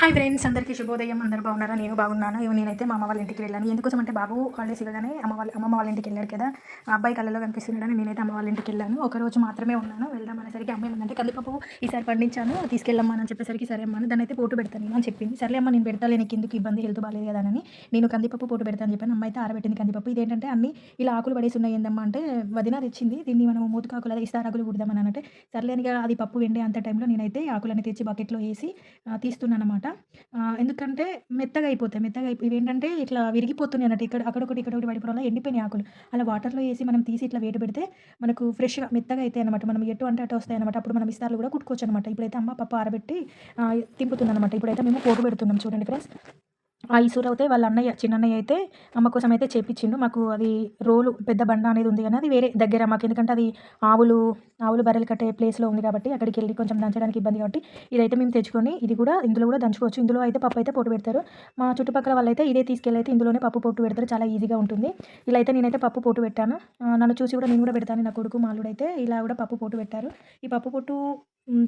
Hi friends, అందరికీ శుభోదయం. అందరూ బాగున్నారా? నేను బాగున్నాను. నేనైతే మా అమ్మ వాళ్ళ ఇంటికి వెళ్ళాను. ఎందుకోసం అంటే బాబు హాలిడేస్ ఇవ్వగానే అమ్మమ్మ వాళ్ళ ఇంటికి వెళ్ళాడు కదా, ఆ అబ్బాయి కళ్ళలో కనిపిస్తున్నాడని నేనైతే అమ్మ వాళ్ళ ఇంటికి వెళ్ళాను. ఒక రోజు మాత్రమే ఉన్నాను. వెళ్దాం అనేసరికి అమ్మ ఏమందంటే కందిపప్పు ఈసారి పండించాను తీసుకెళ్ళమ్మా అని చెప్పేసరికి సరే అమ్మ దాన్ని అయితే పోటు పెడతాను నేను అని చెప్పింది. సరే అమ్మ నేను పెడతాలే, నీకు ఎందుకు ఇబ్బంది, హెల్త్ బాగాలేదు కదా అని నేను కందిపప్పు పోటు పెడతాను అని చెప్పాను. అమ్మ అయితే ఆరబెట్టింది కందిపప్పు. ఇదేంటంటే అన్ని ఇలా ఆకులు పడేసి ఉన్నాయి ఏందమ్మా అంటే, వదిన తెచ్చింది దీన్ని మనం మూతికాకులు అదే ఇస్తారాకులు కుడదామని అంటే, సర్లేనిగా అది పప్పు వెండే అంత టైంలో నేనైతే ఆకులన్నీ తెచ్చి బకెట్లో వేసి తీస్తున్నాను అనమాట. ఎందుకంటే మెత్తగా అయిపోతాయి. ఇవేంటంటే ఇట్లా విరిగిపోతున్నాయి అన్నట్టు. అక్కడొకటి, ఇక్కడొకటి పడిపోవడం వల్ల ఎండిపోయినాయి ఆకులు. అలా వాటర్‌లో ఏసి మనం తీసి ఇట్లా వేడి పెడితే మనకు ఫ్రెష్‌గా మెత్తగా అయితాయన్నమాట. మనం ఎటు అంటే అటు వస్తాయన్నమాట. అప్పుడు మనం విస్తార్లు కూడా కుట్టుకోవచ్చనమాట. ఇప్పుడైతే అమ్మ పప్పు ఆరబెట్టి తింపుతుందనమాట. ఇప్పుడైతే మేము పోపు పెడుతున్నాం చూడండి ఫ్రెండ్స్. ఆ ఇసురవుతే వాళ్ళ అన్నయ్య, చిన్నన్నయ్య అయితే అమ్మ కోసం అయితే చేపిచ్చిండు. మాకు అది రోలు పెద్ద బండ అనేది ఉంది గానీ, అది వేరే దగ్గర మాకు. ఎందుకంటే అది ఆవులు, బర్రెలు కట్టే ప్లేస్‌లో ఉంది కాబట్టి అక్కడికెళ్ళి కొంచెం దంచడానికి ఇబ్బంది కాబట్టి ఇదైతే మేము తెచ్చుకొని ఇందులో కూడా దంచుకోవచ్చు. ఇందులో అయితే పప్పు అయితే పోటు పెడతారు. మా చుట్టుపక్కల వాళ్ళైతే ఇదే తీసుకెళ్ళి అయితే ఇందులోనే పప్పు పోటు పెడతారు. చాలా ఈజీగా ఉంటుంది. ఇలా అయితే నేనైతే పప్పు పోటు పెట్టాను. నన్ను చూసి కూడా నేను కూడా పెడతాను. నా కొడుకు, మా అల్లుడైతే ఇలా కూడా పప్పు పోటు పెట్టారు. ఈ పప్పు పొట్టు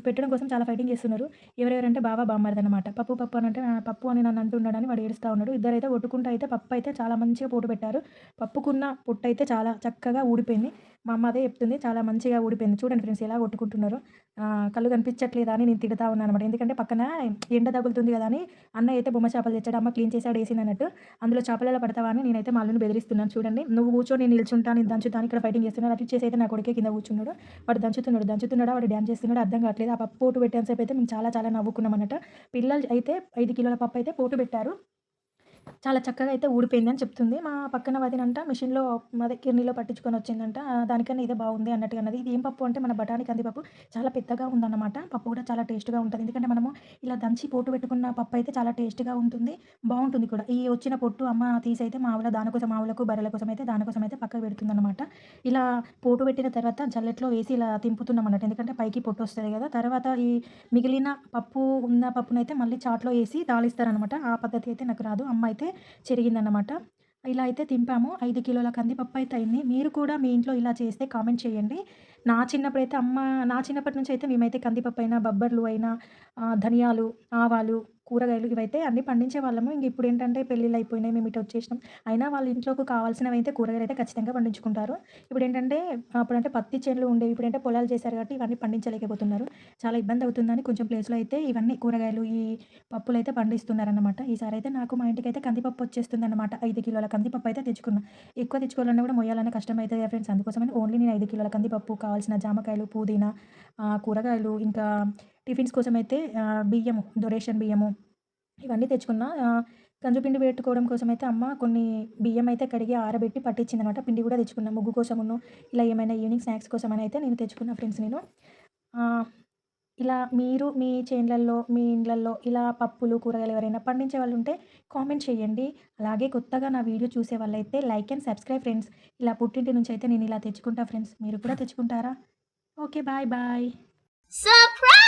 పెట్టడం కోసం చాలా ఫైటింగ్ చేస్తున్నారు. ఎవరెవరంటే బావ, బామ్మర్దనమాట. పప్పు అనంటే పప్పు అని నన్ను అంటున్నాడని వాడు ఏడుస్తా ఉన్నాడు. ఇద్దరైతే కొట్టుకుంటూ అయితే పప్పయితే చాలా మంచిగా పోటు పెట్టారు. పప్పుకున్న పొట్టయితే చాలా చక్కగా ఊడిపోయింది. మా అమ్మ అదే చెప్తుంది. చాలా మంచిగా ఊడిపోయింది. చూడండి ఫ్రెండ్స్ ఎలా కొట్టుకుంటున్నారో. కళ్ళు కనిపించట్లేదా అని నేను తిడతా ఉన్నాననమాట. ఎందుకంటే పక్కన ఎండ తగులుతుంది కదా అని అన్నయ్య అయితే బొమ్మ చేపలు తెచ్చాడు. అమ్మ క్లీన్ చేసాడు ఏసిందన్నట్టు. అందులో చేపలలో పడతావా అని నేనైతే మా అల్లుడిని బెదిరిస్తున్నాను. చూడండి, నువ్వు కూర్చో, నేను నిల్చుంటా, నేను దంచుతా అని ఇక్కడ ఫైటింగ్ చేస్తున్నాడు. అటు చేసి అయితే నా కొడుకే కింద కూర్చున్నాడు. వాడు దంచుతున్నాడా, వాడు డాన్స్ చేస్తున్నాడో అర్థం కావట్లేదు. ఆ పప్పు పోటు పెట్టేంత సేపు అయితే మేము చాలా చాలా నవ్వుకున్నామన్నమాట. పిల్లలు అయితే 5 కిలోల పప్పు అయితే పోటు పెట్టారు. చాలా చక్కగా అయితే ఊడిపోయిందని చెప్తుంది. మా పక్కన వదినంట మిషన్‌లో అదే కిర్నీలో పట్టించుకొని వచ్చిందంట. దానికన్నా ఇదే బాగుంది అన్నట్టుగా అన్నది. ఇది ఏం పప్పు అంటే మన బఠానీ కందిపప్పు. చాలా పెద్దగా ఉందన్నమాట. పప్పు కూడా చాలా టేస్ట్‌గా ఉంటది. ఎందుకంటే మనము ఇలా దంచి పోటు పెట్టుకున్న పప్పు అయితే చాలా టేస్ట్‌గా ఉంటుంది. బావుంటుంది కూడా. ఈ వచ్చిన పొట్టు అమ్మ తీసైతే మామూలుగా దానికోసం ఆవులకు, బర్రెల కోసం అయితే దానికోసం అయితే పక్కకు పెడుతుందన్నమాట. ఇలా పోటు పెట్టిన తర్వాత జల్లెడలో వేసి ఇలా తింపుతున్నామన్నట్టు. ఎందుకంటే పైకి పొట్టొస్తది కదా! తర్వాత ఈ మిగిలిన పప్పునైతే మళ్ళీ చాట్‌లో ఏసి తాలిస్తారనమాట. ఆ పద్ధతి అయితే నాకు రాదు. అమ్మ అయితే చెరిగిందనమాట. ఇలా అయితే తింపాము. 5 కిలోల కందిపప్పు అయితే అయింది. మీరు కూడా మీ ఇంట్లో ఇలా చేస్తే కామెంట్ చేయండి. నా చిన్నప్పటి నుంచి అయితే మేమైతే కందిపప్పయినా, బబ్బర్లు అయినా, ధనియాలు, ఆవాలు, కూరగాయలు ఇవైతే అన్నీ పండించేవాళ్ళము. ఇంక ఇప్పుడేంటంటే పెళ్ళిళ్ళయిపోయినాయి. మేము ఇటొచ్చేసినాం. అయినా వాళ్ళ ఇంట్లోకి కావాల్సినవైతే కూరగాయలైతే ఖచ్చితంగా పండించుకుంటారు. ఇప్పుడేంటంటే అప్పుడంటే పత్తి చేనులు ఉండేవి. ఇప్పుడంటే పొలాలు చేశారు కాబట్టి ఇవన్నీ పండించలేకపోతున్నారు. చాలా ఇబ్బందవుతుందని కొంచెం ప్లేస్‌లో అయితే ఇవన్నీ కూరగాయలు, ఈ పప్పులైతే పండిస్తున్నారనమాట. ఈసారైతే నాకు మా ఇంటికైతే కందిపప్పు వచ్చేస్తుందనమాట. 5 కిలోల కందిపప్పు అయితే తెచ్చుకున్నా. ఎక్కువ తెచ్చుకోవాలన్నా కూడా మొయ్యాలన్నా కష్టమైతది కదా ఫ్రెండ్స్. అందుకోసమని ఓన్లీ నేను 5 కిలోల కందిపప్పు, కావాల్సిన జామకాయలు, పుదీనా, కూరగాయలు, ఇంకా టిఫిన్స్ కోసమైతే బియ్యము, రేషన్ బియ్యము ఇవన్నీ తెచ్చుకున్నా. గంజు పిండి పెట్టుకోవడం కోసమైతే అమ్మ కొన్ని బియ్యమైతే కడిగి ఆరబెట్టి పట్టించిందనమాట. పిండి కూడా తెచ్చుకున్నా. ముగ్గు కోసమును, ఇలా ఏమైనా ఈవినింగ్ స్నాక్స్ కోసమని అయితే నేను తెచ్చుకున్నా ఫ్రెండ్స్ నేను. ఆహ్, ఇలా మీరు మీ చేన్లల్లో, మీ ఇండ్లల్లో ఇలా పప్పులు, కూరగాయలు ఎవరైనా పండించే వాళ్ళుంటే కామెంట్ చేయండి. అలాగే కొత్తగా నా వీడియో చూసే వాళ్ళైతే లైక్ అండ్ సబ్స్క్రైబ్ ఫ్రెండ్స్. ఇలా పుట్టింటి నుంచి అయితే నేను ఇలా తెచ్చుకుంటా ఫ్రెండ్స్. మీరు కూడా తెచ్చుకుంటారా? ఓకే. బాయ్. బాయ్. Surprise!